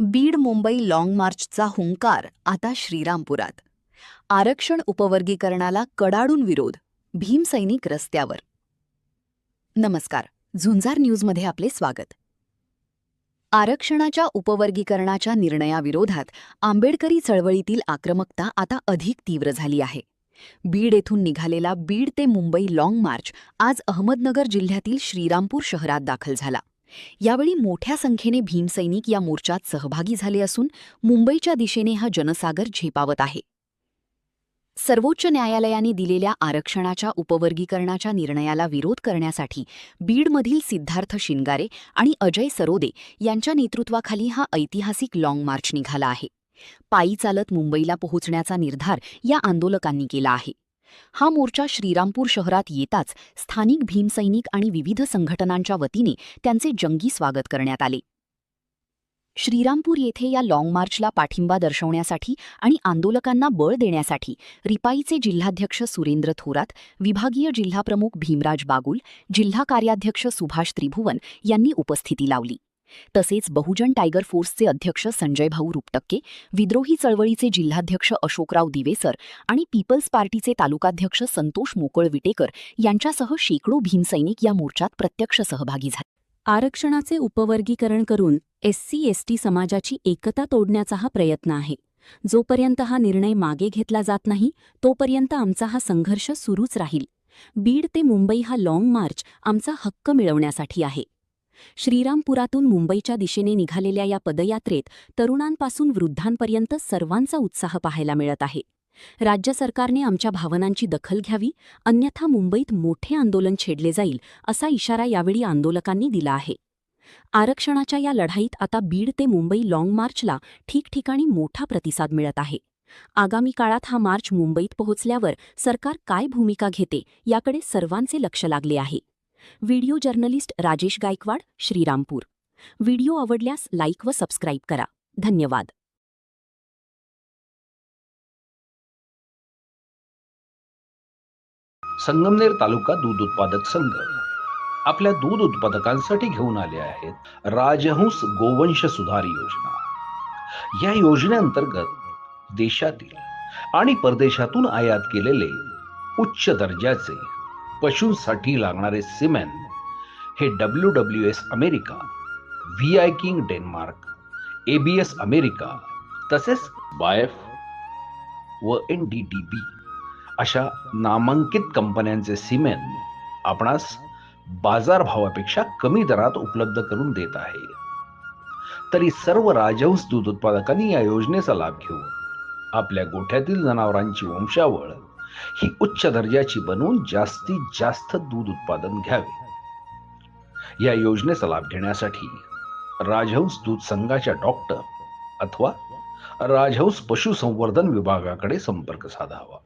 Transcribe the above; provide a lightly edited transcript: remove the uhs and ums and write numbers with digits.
Beed Mumbai long मार्चचा हुंकार आता श्रीरामपुरात. आरक्षण उपवर्गीकरणाला कडाडून विरोध. भीमसैनिक रस्त्यावर. नमस्कार, झुंजार न्यूजमध्ये आपले स्वागत. आरक्षणाच्या उपवर्गीकरणाच्या निर्णयाविरोधात आंबेडकरी चळवळीतील आक्रमकता आता अधिक तीव्र झाली आहे. बीड येथून निघालेला बीड ते मुंबई लाँग मार्च आज अहमदनगर जिल्ह्यातील श्रीरामपूर शहरात दाखल झाला. यावेळी मोठ्या संख्येने भीमसैनिक या मोर्चात सहभागी झाले असून मुंबईच्या दिशेने हा जनसागर झेपावत आहे. सर्वोच्च न्यायालयाने दिलेल्या आरक्षणाच्या उपवर्गीकरणाच्या निर्णयाला विरोध करण्यासाठी बीडमधील सिद्धार्थ शिंगारे आणि अजय सरोदे यांच्या नेतृत्वाखाली हा ऐतिहासिक लाँग मार्च निघाला आहे. पायी चालत मुंबईला पोहोचण्याचा निर्धार या आंदोलकांनी केला आहे. हा मोर्चा श्रीरामपूर शहरात येताच स्थानिक भीमसैनिक आणि विविध संघटनांच्या वतीने त्यांचे जंगी स्वागत करण्यात आले. श्रीरामपूर येथे या लाँग मार्चला पाठिंबा दर्शवण्यासाठी आणि आंदोलकांना बळ देण्यासाठी रिपाईचे जिल्हाध्यक्ष सुरेंद्र थोरात, विभागीय जिल्हाप्रमुख भीमराज बागुल, जिल्हा कार्याध्यक्ष सुभाष त्रिभुवन यांनी उपस्थिती लावली. तसेच बहुजन टायगर फोर्सचे अध्यक्ष संजय भाऊ रुपटक्के, विद्रोही चळवळीचे जिल्हाध्यक्ष अशोकराव दिवेसर आणि पीपल्स पार्टीचे तालुकाध्यक्ष संतोष मोकळ विटेकर यांच्यासह शेकडो भीमसैनिक या मोर्चात प्रत्यक्ष सहभागी झाले. आरक्षणाचे उपवर्गीकरण करून SC/ST समाजाची एकता तोडण्याचा हा प्रयत्न आहे. जोपर्यंत हा निर्णय मागे घेतला जात नाही तोपर्यंत आमचा हा संघर्ष सुरूच राहील. बीड ते मुंबई हा लाँग मार्च आमचा हक्क मिळवण्यासाठी आहे. श्रीरामपुरातून मुंबईच्या दिशेने निघालेल्या या पदयात्रेत तरुणांपासून वृद्धांपर्यंत सर्वांचा उत्साह पाहायला मिळत आहे. राज्य सरकारने आमच्या भावनांची दखल घ्यावी, अन्यथा मुंबईत मोठे आंदोलन छेडले जाईल असा इशारा यावेळी आंदोलकांनी दिला आहे. आरक्षणाच्या या लढाईत आता बीड ते मुंबई लाँग मार्चला ठिकठिकाणी मोठा प्रतिसाद मिळत आहे. आगामी काळात हा मार्च मुंबईत पोहोचल्यावर सरकार काय भूमिका घेते याकडे सर्वांचे लक्ष लागले आहे. Video journalist Rajesh Gaikwad, Shrirampur. Video आवडल्यास लाईक व सबस्क्राईब करा. धन्यवाद. संगमनेर तालुका दूध उत्पादक संघ आपल्या दूध उत्पादकांसाठी घेऊन आले आहेत राजहंस गोवंश सुधार योजना. या योजनेअंतर्गत देशातील आणि परदेशातून आयात केलेले उच्च दर्जाचे पशूंसाठी लागणारे सिमेन हे WWS America, VI king Denmark, ABS America तसेच बायफ व NDDB अशा नामांकित कंपन्यांचे सिमेन आपणास बाजारभावापेक्षा कमी दरात उपलब्ध करून देत आहे. तरी सर्व राजहंस दूध उत्पादकांनी या योजनेचा लाभ घेऊन आपल्या गोठ्यातील जनावरांची वंशावळ ही उच्च दर्जाची बनवून जास्तीत जास्त दूध उत्पादन घ्यावे. या योजनेचा लाभ घेण्यासाठी राजहंस दूध संघाच्या डॉक्टर अथवा राजहंस पशुसंवर्धन विभागाकडे संपर्क साधावा.